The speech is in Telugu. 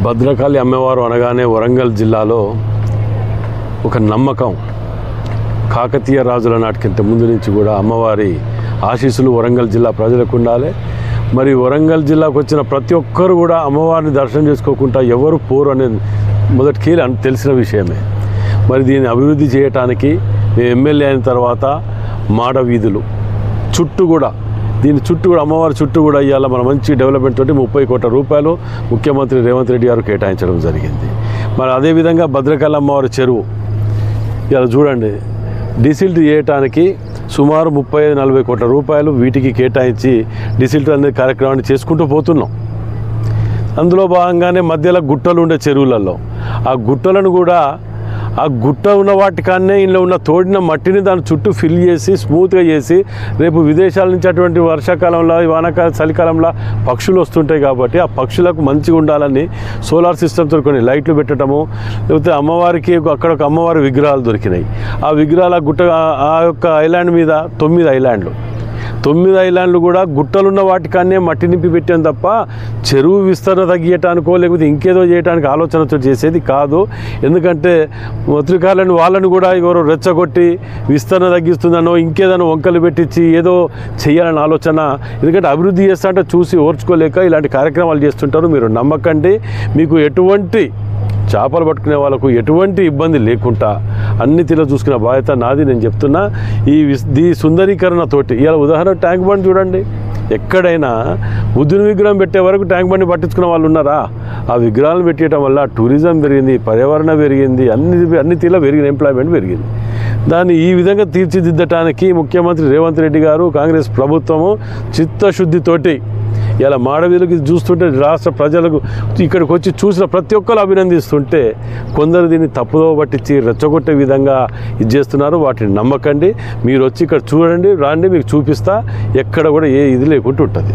భద్రకాళి అమ్మవారు అనగానే వరంగల్ జిల్లాలో ఒక నమ్మకం. కాకతీయ రాజుల నాటికింత ముందు నుంచి కూడా అమ్మవారి ఆశీస్సులు వరంగల్ జిల్లా ప్రజలకు ఉండాలి. మరి వరంగల్ జిల్లాకు వచ్చిన ప్రతి ఒక్కరు కూడా అమ్మవారిని దర్శనం చేసుకోకుండా ఎవరు పోరు అనేది మొదటికి తెలిసిన విషయమే. మరి దీన్ని అభివృద్ధి చేయటానికి మేము ఎమ్మెల్యే అయిన తర్వాత మాడ వీధులు చుట్టూ కూడా దీని చుట్టూ కూడా అమ్మవారి చుట్టూ కూడా ఇవాళ మన మంచి డెవలప్మెంట్ తోటి 30 కోట్ల రూపాయలు ముఖ్యమంత్రి రేవంత్ రెడ్డి గారు కేటాయించడం జరిగింది. మరి అదేవిధంగా భద్రకాళి అమ్మవారి చెరువు ఇవాళ చూడండి, డిసిల్ట్ చేయటానికి సుమారు 35-40 కోట్ల రూపాయలు వీటికి కేటాయించి డిసిల్ట్ అనే కార్యక్రమాన్ని చేసుకుంటూ పోతున్నాం. అందులో భాగంగానే మధ్యలో గుట్టలు ఉండే చెరువులలో ఆ గుట్టలను కూడా ఆ గుట్ట ఉన్న వాటికాన్నే ఇంట్లో ఉన్న తోడిన మట్టిని దాని చుట్టూ ఫిల్ చేసి స్మూత్గా చేసి రేపు విదేశాల నుంచి అటువంటి వర్షాకాలంలో వానాకాలం చలికాలంలో పక్షులు వస్తుంటాయి కాబట్టి ఆ పక్షులకు మంచిగా ఉండాలని సోలార్ సిస్టమ్తో కొన్ని లైట్లు పెట్టడము, లేకపోతే అమ్మవారికి అక్కడ ఒక అమ్మవారి విగ్రహాలు దొరికినాయి. ఆ విగ్రహాల గుట్ట ఆ యొక్క ఐలాండ్ మీద 9 ఐలాండ్లు కూడా గుట్టలున్న వాటికాన్నే మట్టి నింపి పెట్టాను తప్ప చెరువు విస్తరణ తగ్గియటానికో లేకపోతే ఇంకేదో చేయడానికి ఆలోచనతో చేసేది కాదు. ఎందుకంటే పత్రికాలను వాళ్ళని కూడా ఎవరో రెచ్చగొట్టి విస్తరణ తగ్గిస్తుందనో ఇంకేదనో వంకలు పెట్టించి ఏదో చేయాలని ఆలోచన. ఎందుకంటే అభివృద్ధి చేస్తా అంటే చూసి ఓర్చుకోలేక ఇలాంటి కార్యక్రమాలు చేస్తుంటారు. మీరు నమ్మకండి, మీకు ఎటువంటి చేపలు పట్టుకునే వాళ్ళకు ఎటువంటి ఇబ్బంది లేకుండా అన్ని తీరా చూసుకునే బాధ్యత నాది. నేను చెప్తున్నా ఈ సుందరీకరణతోటి ఇలా ఉదాహరణ ట్యాంక్ బండ్ చూడండి, ఎక్కడైనా బుద్ధుని విగ్రహం పెట్టే వరకు ట్యాంక్ బండ్ని పట్టించుకునే వాళ్ళు ఉన్నారా? ఆ విగ్రహాలను పెట్టడం వల్ల టూరిజం పెరిగింది, పర్యావరణ పెరిగింది, అన్ని తీరా పెరిగింది, ఎంప్లాయ్మెంట్ పెరిగింది. దాన్ని ఈ విధంగా తీర్చిదిద్దటానికి ముఖ్యమంత్రి రేవంత్ రెడ్డి గారు కాంగ్రెస్ ప్రభుత్వము చిత్తశుద్ధితోటి ఇలా మాడవీళ్ళకి చూస్తుంటే రాష్ట్ర ప్రజలకు ఇక్కడికి వచ్చి చూసిన ప్రతి ఒక్కరు అభినందిస్తుంటే కొందరు దీన్ని తప్పుదో పట్టించి రెచ్చగొట్టే విధంగా ఇది చేస్తున్నారు. వాటిని నమ్మకండి, మీరు వచ్చి ఇక్కడ చూడండి, రాండి, మీకు చూపిస్తా. ఎక్కడ కూడా ఏ ఇది లేకుండా ఉంటుంది.